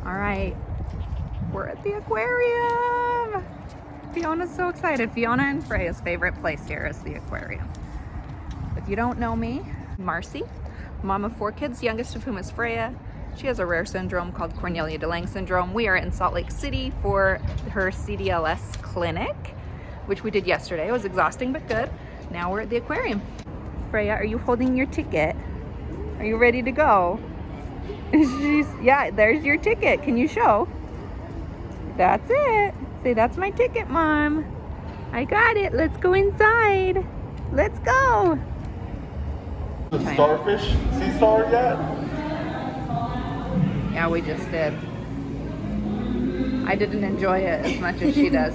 All right, we're at the aquarium. Fiona's so excited. Fiona and Freya's favorite place here is the aquarium. If you don't know me, Marcy, mom of 4 kids, youngest of whom is Freya. She has a rare syndrome called Cornelia de Lange syndrome. We are in Salt Lake City for her CdLS clinic, which we did yesterday. It was exhausting, but good. Now we're at the aquarium. Freya, are you holding your ticket? Are you ready to go? Yeah, there's your ticket. Can you show? That's it. Say, that's my ticket, Mom. I got it. Let's go inside. Let's go. The starfish sea star yet? Yeah, we just did. I didn't enjoy it as much as she does.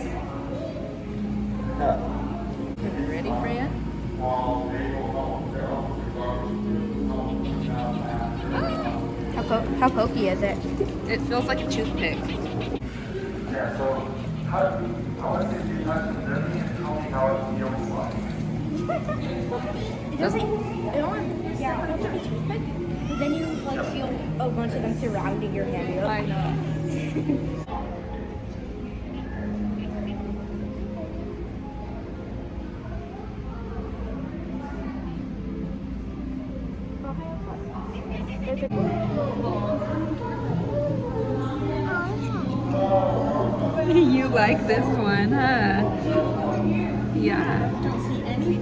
Yeah. Ready, Freya? How pokey is it? It feels like a toothpick. Yeah, so how much did you touch the journey and tell me how it feels like? It feels like, yeah, it feels like a toothpick, but then you like feel a bunch of them surrounding your hand. You're like, I know. You like this one, huh? Yeah. don't see any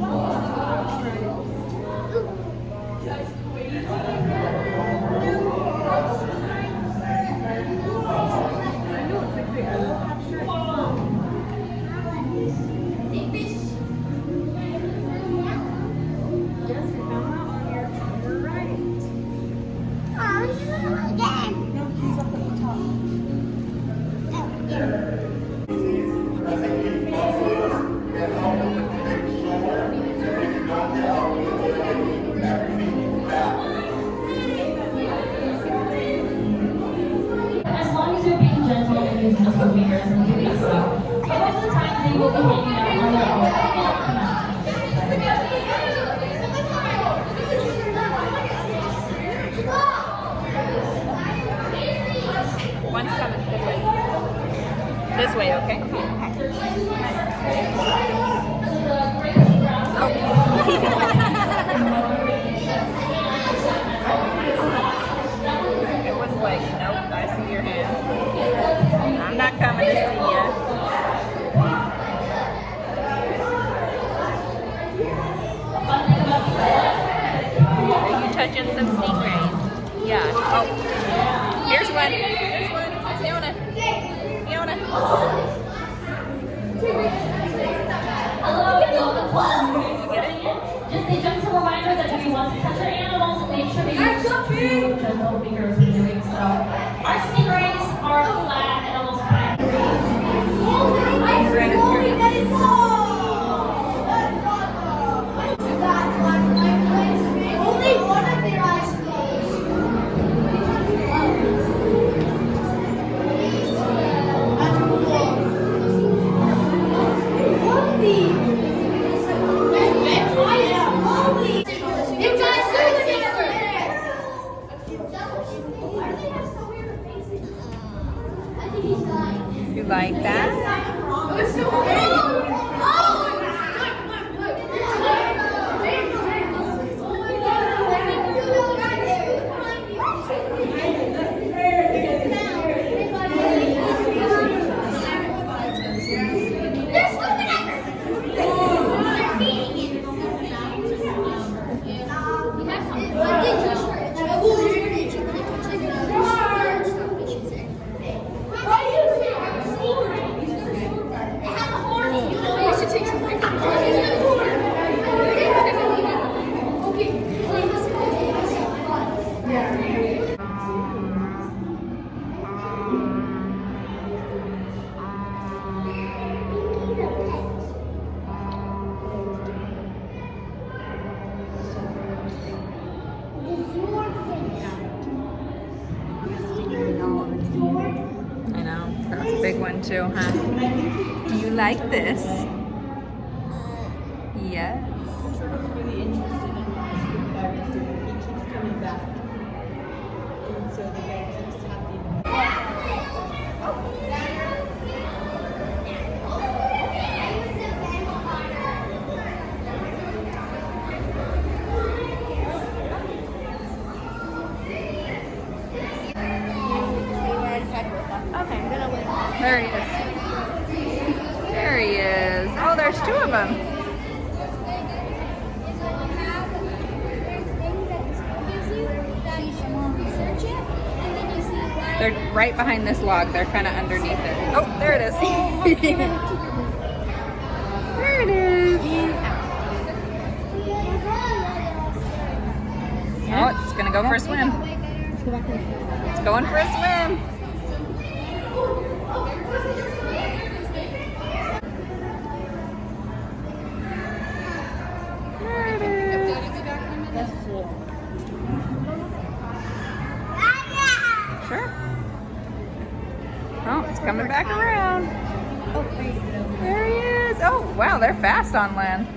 As long as you're being gentle and using the fingers and doing so, most of the time they will be hanging out on their own. One's coming this way. This way, okay? It was like, nope, I see your hand. I'm not coming to see you. Are you touching some stingrays? Yeah. Oh, here's one. Here's one. Fiona. Fiona. Just a gentle reminder that if you want to touch your animals, make sure they use 2 gentle fingers when doing so. Our stingrays are flat and almost flat. Only one of their eyes closed. That's cool. Holy! You like that? I know, that's a big one too, huh? Do you like this? Yes. Really interested in what Barry's doing. He keeps coming back. And so the guy keeps having Okay, I'm gonna wait. There he is. There he is. Oh, there's two of them. They're right behind this log. They're kind of underneath it. Oh, there it is. There it is. Oh, it's gonna go for a swim. It's going for a swim. There it is. That's cool. Sure. Oh, it's coming back around. Oh, great. There he is. Oh, wow, they're fast on land.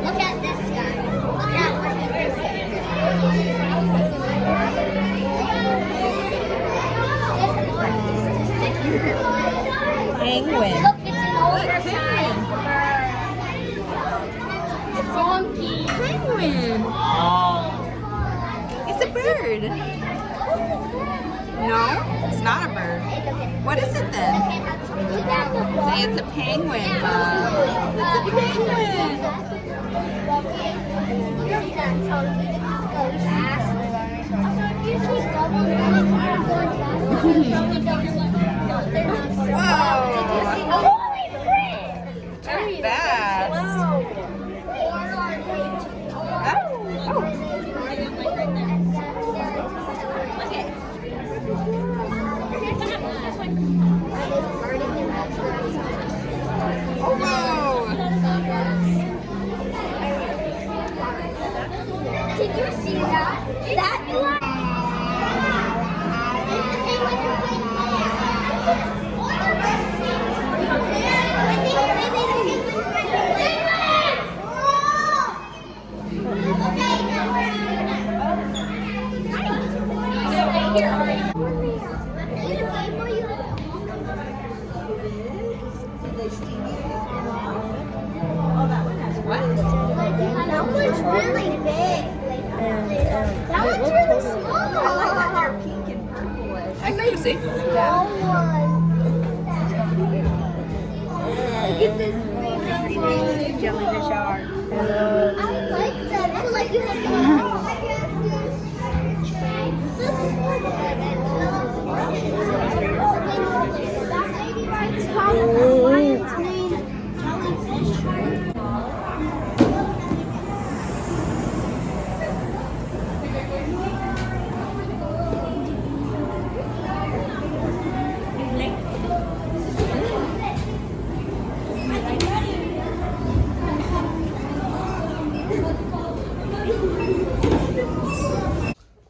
Look at this guy. Look at what he Penguin. Look, it's an older time. It's monkey. Penguin. It's a bird. No, it's not a bird. What is it then? Say it's a penguin, Bob. It's a penguin. They're fast. Did you see that? That That one's really big. That one's really small. I like that they're pink and purplish. I can see. Small one. Look at this green jellyfish are. I like that. I like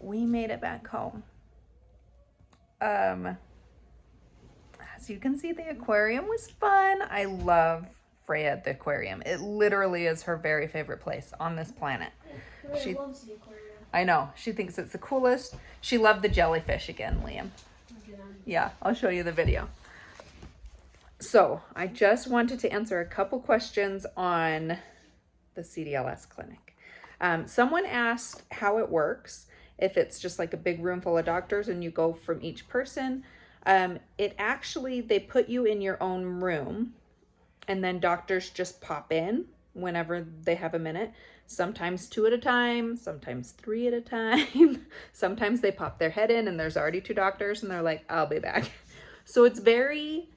We made it back home. As you can see, the aquarium was fun. I love Freya at the aquarium. It literally is her very favorite place on this planet. She loves the aquarium. I know. She thinks it's the coolest. She loved the jellyfish again, Liam. Yeah, I'll show you the video. So I just wanted to answer a couple questions on the CdLS clinic. Someone asked how it works, if it's just like a big room full of doctors and you go from each person. It actually, they put you in your own room and then doctors just pop in whenever they have a minute. Sometimes 2 at a time, sometimes 3 at a time. Sometimes they pop their head in and there's already 2 doctors and they're like, I'll be back. So it's very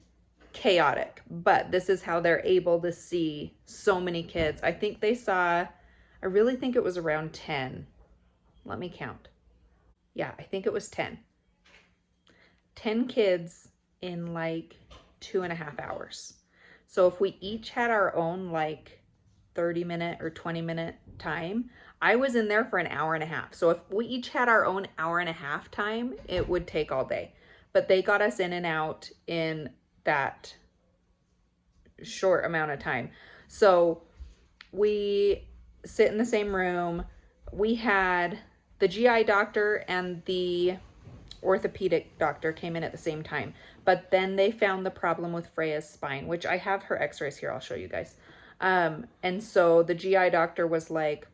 chaotic, but this is how they're able to see so many kids. I think they saw, I really think it was around 10. Let me count. Yeah, I think it was 10. 10 kids in like 2.5 hours. So if we each had our own like 30-minute or 20-minute time, I was in there for an hour and a half. So if we each had our own hour and a half time, it would take all day. But they got us in and out in that short amount of time. So we sit in the same room. We had the GI doctor and the orthopedic doctor came in at the same time. But then they found the problem with Freya's spine, which I have her x-rays here. I'll show you guys. And so the GI doctor was like,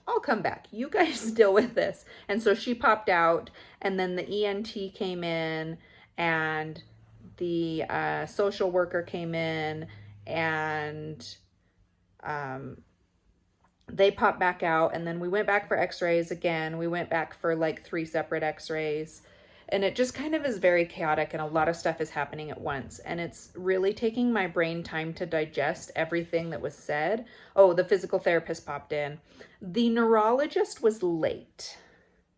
I'll come back. You guys deal with this. And so she popped out, and then the ENT came in, and the social worker came in, and they popped back out, and then we went back for x-rays again. We went back for like 3 separate x-rays, and it just kind of is very chaotic, and a lot of stuff is happening at once, and it's really taking my brain time to digest everything that was said. Oh, the physical therapist popped in. The neurologist was late,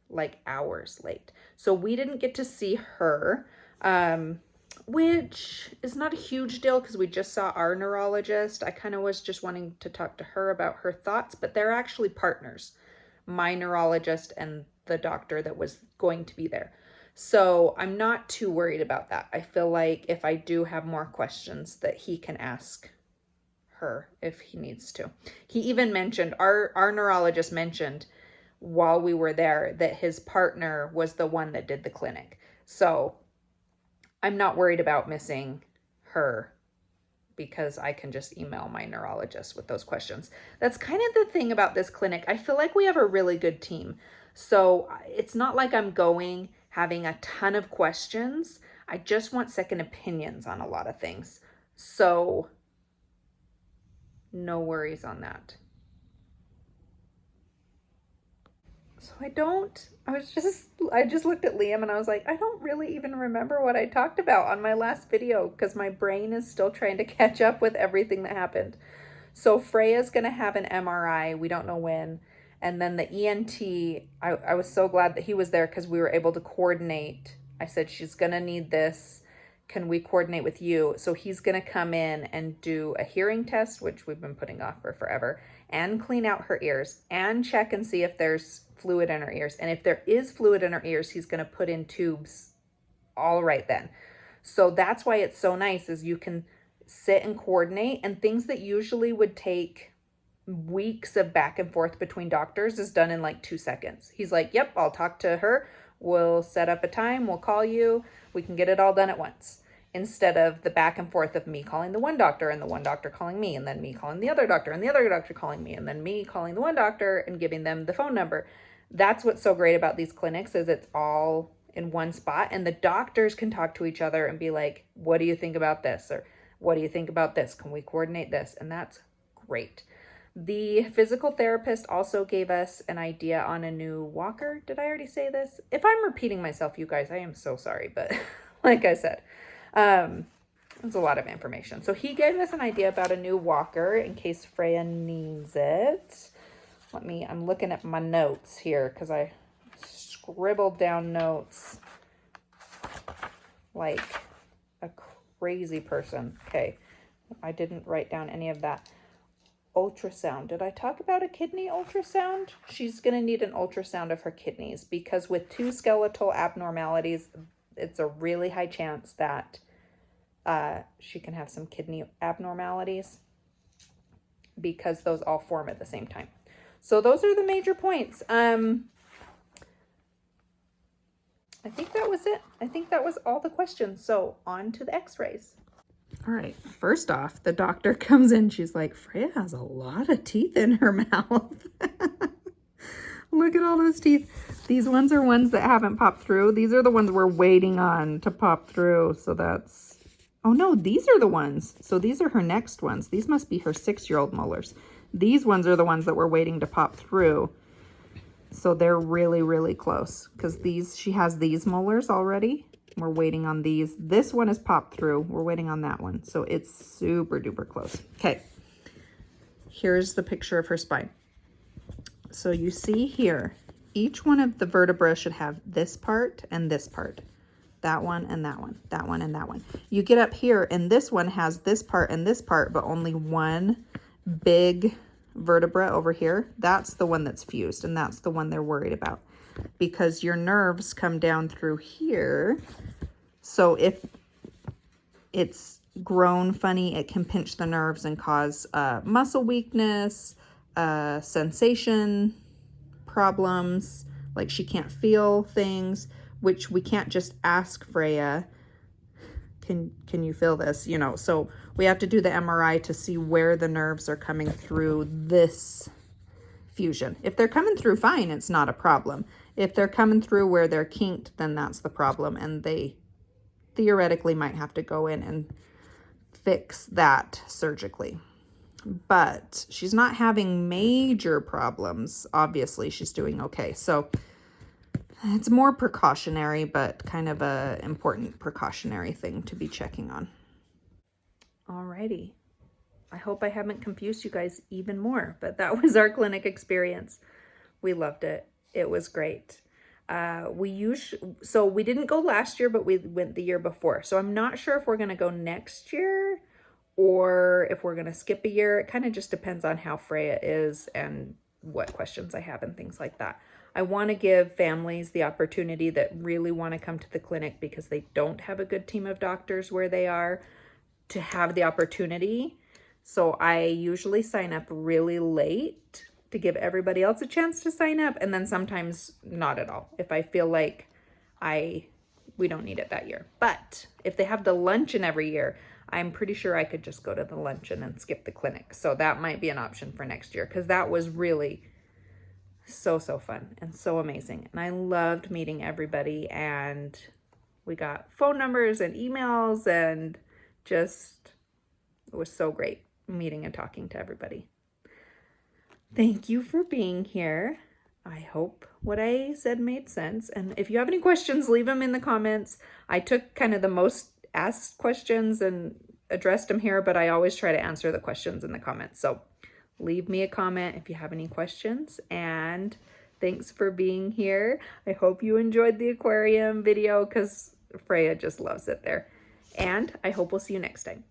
like hours late, so we didn't get to see her, which is not a huge deal because we just saw our neurologist. I kind of was just wanting to talk to her about her thoughts, but they're actually partners, my neurologist and the doctor that was going to be there. So I'm not too worried about that. I feel like if I do have more questions that he can ask her if he needs to. He even mentioned, our neurologist mentioned while we were there that his partner was the one that did the clinic. So I'm not worried about missing her because I can just email my neurologist with those questions. That's kind of the thing about this clinic. I feel like we have a really good team. So it's not like I'm going having a ton of questions. I just want second opinions on a lot of things. So no worries on that. So I just looked at Liam and I was like, I don't really even remember what I talked about on my last video because my brain is still trying to catch up with everything that happened. So Freya's gonna have an MRI, we don't know when. And then the ENT, I was so glad that he was there because we were able to coordinate. I said, she's gonna need this. Can we coordinate with you? So he's gonna come in and do a hearing test, which we've been putting off for forever, and clean out her ears and check and see if there's fluid in her ears. And if there is fluid in her ears, he's gonna put in tubes all right then. So that's why it's so nice is you can sit and coordinate, and things that usually would take weeks of back and forth between doctors is done in like 2 seconds. He's like, yep, I'll talk to her. We'll set up a time. We'll call you. We can get it all done at once. Instead of the back and forth of me calling the one doctor and the one doctor calling me and then me calling the other doctor and the other doctor calling me and then me calling the one doctor and giving them the phone number. That's what's so great about these clinics is it's all in one spot, and the doctors can talk to each other and be like, what do you think about this? Or what do you think about this? Can we coordinate this? And that's great. The physical therapist also gave us an idea on a new walker. Did I already say this? If I'm repeating myself, you guys, I am so sorry. But like I said, it's a lot of information. So he gave us an idea about a new walker in case Freya needs it. I'm looking at my notes here because I scribbled down notes like a crazy person. Okay, I didn't write down any of that. Ultrasound. Did I talk about a kidney ultrasound? She's going to need an ultrasound of her kidneys because with 2 skeletal abnormalities, it's a really high chance that she can have some kidney abnormalities because those all form at the same time. So those are the major points. I think that was it. I think that was all the questions. So on to the x-rays. All right, first off, the doctor comes in. She's like, Freya has a lot of teeth in her mouth. Look at all those teeth. These ones are ones that haven't popped through. These are the ones we're waiting on to pop through. So that's, oh no, these are the ones. So these are her next ones. These must be her 6-year-old molars. These ones are the ones that we're waiting to pop through. So they're really, really close because she has these molars already. We're waiting on these. This one is popped through. We're waiting on that one. So it's super duper close. Okay. Here's the picture of her spine. So you see here, each one of the vertebrae should have this part and this part. That one and that one. That one and that one. You get up here and this one has this part and this part, but only one big vertebra over here. That's the one that's fused, and that's the one they're worried about. Because your nerves come down through here. So if it's grown funny, it can pinch the nerves and cause muscle weakness, sensation problems, like she can't feel things, which we can't just ask Freya, can you feel this? You know, so we have to do the MRI to see where the nerves are coming through this fusion. If they're coming through fine, it's not a problem. If they're coming through where they're kinked, then that's the problem, and they theoretically might have to go in and fix that surgically. But she's not having major problems. Obviously, she's doing okay. So it's more precautionary, but kind of a important precautionary thing to be checking on. Alrighty. I hope I haven't confused you guys even more, but that was our clinic experience. We loved it. It was great. So we didn't go last year, but we went the year before. So I'm not sure if we're going to go next year or if we're going to skip a year. It kind of just depends on how Freya is and what questions I have and things like that. I want to give families the opportunity that really want to come to the clinic because they don't have a good team of doctors where they are, to have the opportunity. So I usually sign up really late to give everybody else a chance to sign up, and then sometimes not at all if I feel like we don't need it that year. But if they have the luncheon every year, I'm pretty sure I could just go to the luncheon and skip the clinic. So that might be an option for next year, because that was really so fun and so amazing. And I loved meeting everybody, and we got phone numbers and emails, and just, it was so great meeting and talking to everybody. Thank you for being here. I hope what I said made sense. And if you have any questions, leave them in the comments. I took kind of the most asked questions and addressed them here, but I always try to answer the questions in the comments. So leave me a comment if you have any questions. And thanks for being here. I hope you enjoyed the aquarium video because Freya just loves it there. And I hope we'll see you next time.